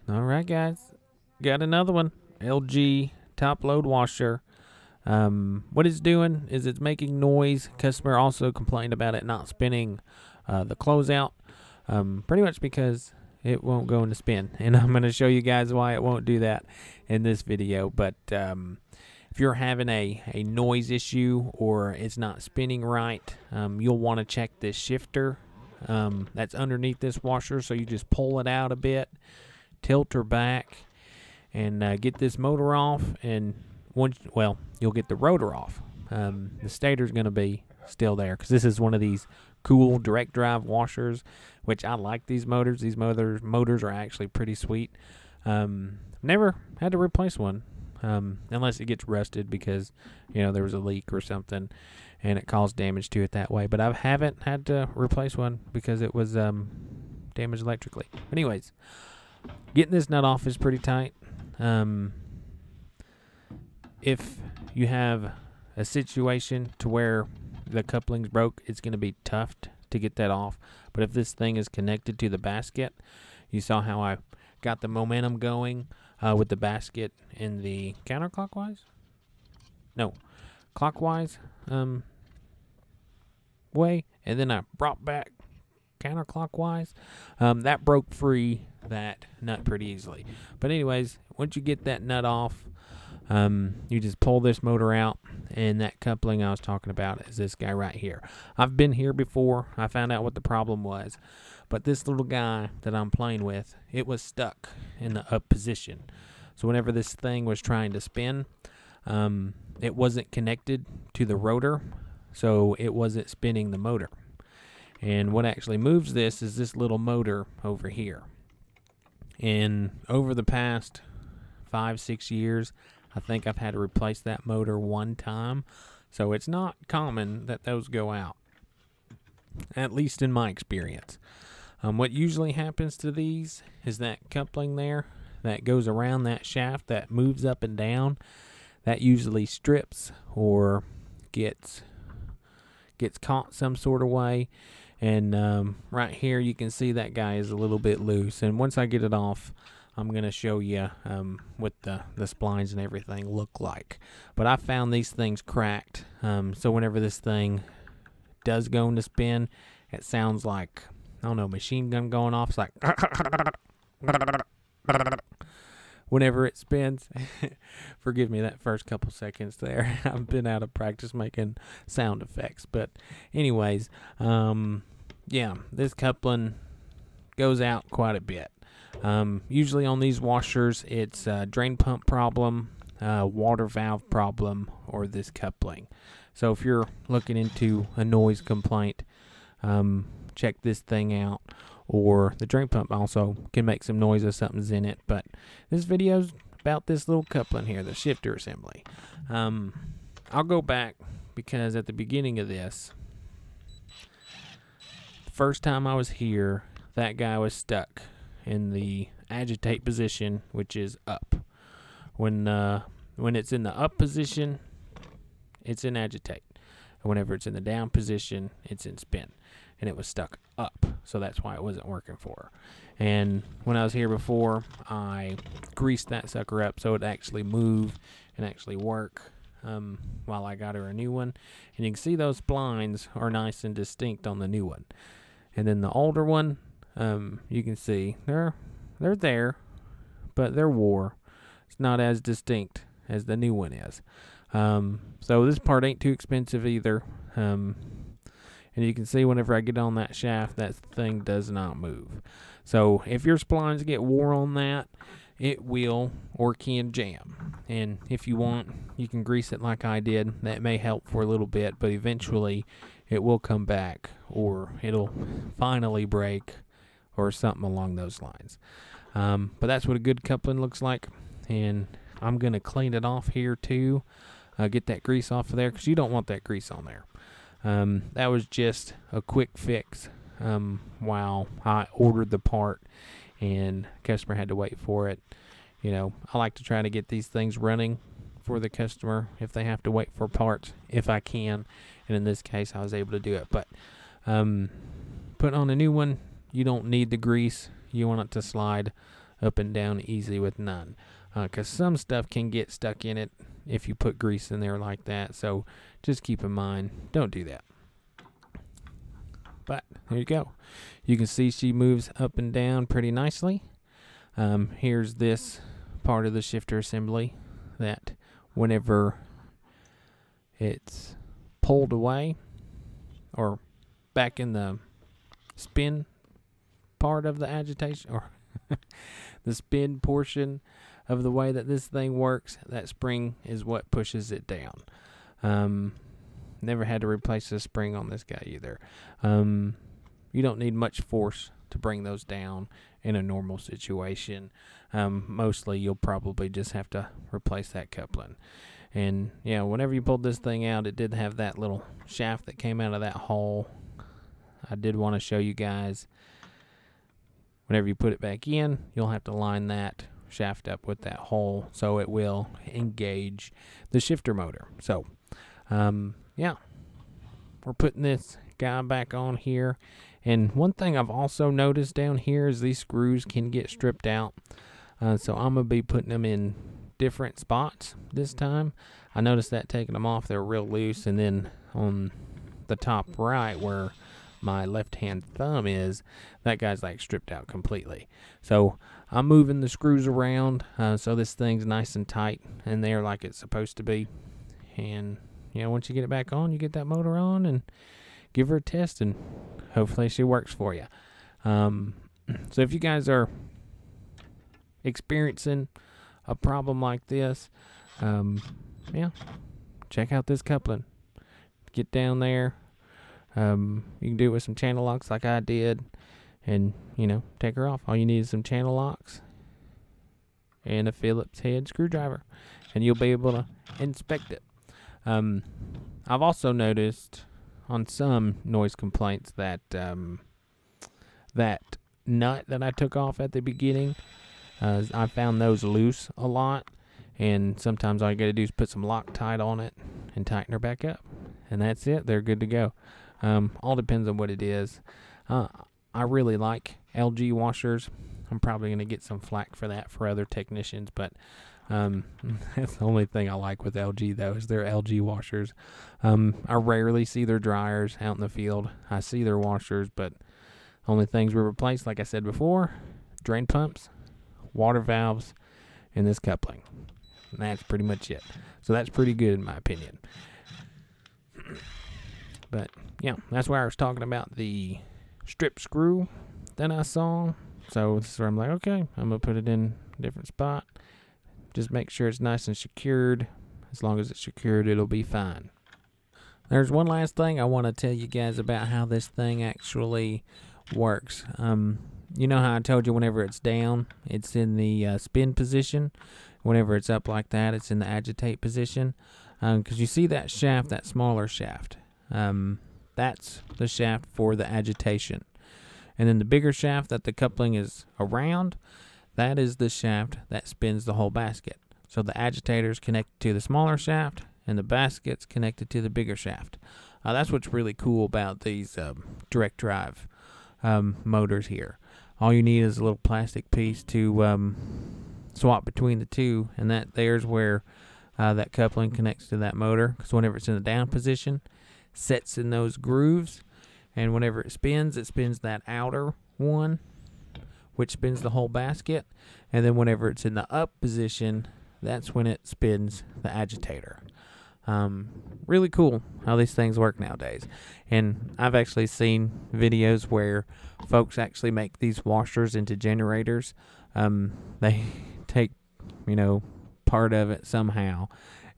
All right, guys, got another one. LG top load washer. What it's doing is it's making noise. Customer also complained about it not spinning the closeout, pretty much because it won't go into spin. And I'm going to show you guys why it won't do that in this video. But if you're having a noise issue or it's not spinning right, you'll want to check this shifter that's underneath this washer. So you just pull it out a bit, tilt her back, and get this motor off. And you'll get the rotor off. The stator's going to be still there because this is one of these cool direct drive washers, which I like these motors. These motors are actually pretty sweet. Never had to replace one unless it gets rusted because there was a leak or something and it caused damage to it that way. But I haven't had to replace one because it was damaged electrically. Anyways, getting this nut off is pretty tight. If you have a situation to where the coupling's broke, it's going to be tough to get that off. But if this thing is connected to the basket, you saw how I got the momentum going with the basket in the clockwise way, and then I brought back counterclockwise. That broke free that nut pretty easily. But anyways, once you get that nut off, you just pull this motor out, and that coupling I was talking about is this guy right here. I've been here before. I found out what the problem was, but this little guy that I'm playing with, it was stuck in the up position. So whenever this thing was trying to spin, it wasn't connected to the rotor, so it wasn't spinning the motor. And what actually moves this is this little motor over here. And over the past 5-6 years, I think I've had to replace that motor one time. So it's not common that those go out, at least in my experience. What usually happens to these is that coupling there that goes around that shaft that moves up and down, that usually strips or gets caught some sort of way. And right here you can see that guy is a little bit loose. And once I get it off, I'm going to show you what the splines and everything look like. But I found these things cracked. So whenever this thing does go into spin, it sounds like, I don't know, machine gun going off. It's like whenever it spins. Forgive me that first couple seconds there. I've been out of practice making sound effects. But anyways, yeah, this coupling goes out quite a bit. Usually on these washers, it's a drain pump problem, water valve problem, or this coupling. So if you're looking into a noise complaint, check this thing out. Or the drain pump also can make some noise if something's in it. But this video's about this little coupling here, the shifter assembly. I'll go back because at the beginning of this, the first time I was here, that guy was stuck in the agitate position, which is up. When it's in the up position, it's in agitate. And whenever it's in the down position, it's in spin. And it was stuck up, so that's why it wasn't working for her. And when I was here before, I greased that sucker up so it actually move and actually work while I got her a new one. And you can see those splines are nice and distinct on the new one. And then the older one, you can see they're there, but they're wore. It's not as distinct as the new one is. So this part ain't too expensive either. And you can see whenever I get on that shaft, that thing does not move. So if your splines get wore on that, it will or can jam. And if you want, you can grease it like I did. That may help for a little bit, but eventually it will come back, or it'll finally break, or something along those lines. But that's what a good coupling looks like. And I'm going to clean it off here too. Get that grease off of there because you don't want that grease on there. That was just a quick fix while I ordered the part and customer had to wait for it. I like to try to get these things running for the customer if they have to wait for parts, if I can. And in this case, I was able to do it. But put on a new one, you don't need the grease. You want it to slide up and down easy with none, because some stuff can get stuck in it if you put grease in there like that. So just keep in mind, don't do that. But there you go. You can see she moves up and down pretty nicely. Here's this part of the shifter assembly that whenever it's pulled away or back in the spin part of the agitation, or the spin portion of the way that this thing works, that spring is what pushes it down. Never had to replace the spring on this guy either. You don't need much force to bring those down in a normal situation. Mostly you'll probably just have to replace that coupling. And yeah, whenever you pulled this thing out, it did have that little shaft that came out of that hole. I did want to show you guys, whenever you put it back in, you'll have to line that shaft up with that hole so it will engage the shifter motor. So yeah, we're putting this guy back on here. And one thing I've also noticed down here is these screws can get stripped out. So I'm going to be putting them in different spots this time. I noticed that taking them off, they're real loose. And then on the top right where my left hand thumb is, that guy's like stripped out completely. So I'm moving the screws around so this thing's nice and tight in there like it's supposed to be. And you know, once you get it back on, you get that motor on and give her a test, and hopefully she works for you. So if you guys are experiencing a problem like this, yeah, check out this coupling. Get down there. You can do it with some channel locks like I did, and you know, take her off. All you need is some channel locks and a Phillips head screwdriver, and you'll be able to inspect it. I've also noticed on some noise complaints that that nut that I took off at the beginning, I found those loose a lot, and sometimes all you gotta do is put some Loctite on it and tighten her back up, and that's it. They're good to go. All depends on what it is. I really like LG washers. I'm probably gonna get some flack for that for other technicians, but that's the only thing I like with LG though, is their LG washers. I rarely see their dryers out in the field. I see their washers, but only things we replace, like I said before, drain pumps, water valves, and this coupling. And that's pretty much it. So that's pretty good in my opinion. But yeah, that's why I was talking about the strip screw that I saw. So this is where I'm like, okay, I'm gonna put it in a different spot. Just make sure it's nice and secured. As long as it's secured, it'll be fine. There's one last thing I want to tell you guys about how this thing actually works. You know how I told you whenever it's down, it's in the spin position. Whenever it's up like that, it's in the agitate position. Because you see that shaft, that smaller shaft. That's the shaft for the agitation. And then the bigger shaft that the coupling is around, that is the shaft that spins the whole basket. So the agitator is connected to the smaller shaft, and the basket's connected to the bigger shaft. That's what's really cool about these direct drive motors here. All you need is a little plastic piece to swap between the two, and there's where that coupling connects to that motor. Because whenever it's in the down position, sets in those grooves, and whenever it spins that outer one, which spins the whole basket. And then whenever it's in the up position, that's when it spins the agitator. Really cool how these things work nowadays. And I've actually seen videos where folks actually make these washers into generators. They take, you know, part of it somehow,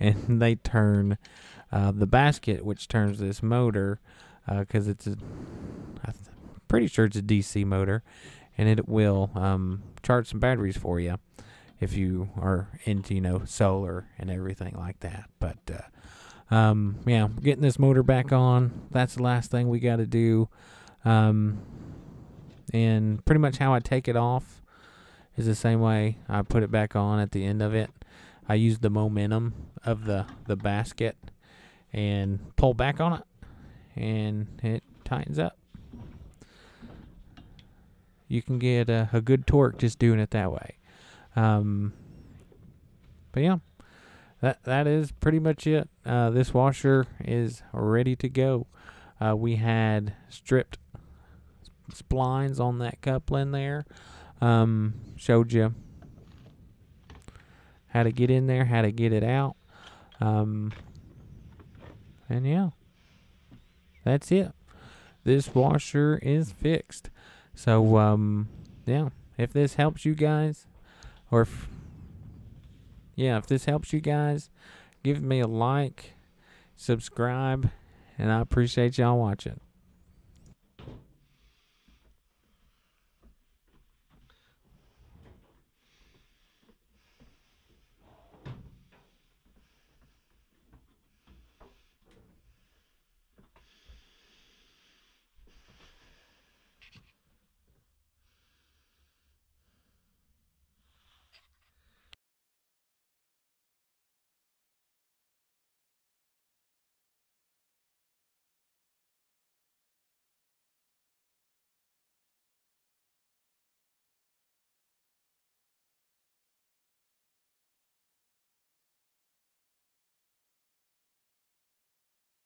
and they turn the basket, which turns this motor, because I'm pretty sure it's a DC motor, and it will charge some batteries for you if you are into, you know, solar and everything like that. But yeah, getting this motor back on, that's the last thing we got to do. And pretty much how I take it off is the same way I put it back on at the end of it. I use the momentum of the basket and pull back on it, and it tightens up. you can get a good torque just doing it that way. But yeah, that is pretty much it. This washer is ready to go. We had stripped splines on that coupling there. Showed you how to get in there, how to get it out. And yeah, that's it. This washer is fixed. So yeah, if this helps you guys, or if this helps you guys, give me a like, subscribe, and I appreciate y'all watching.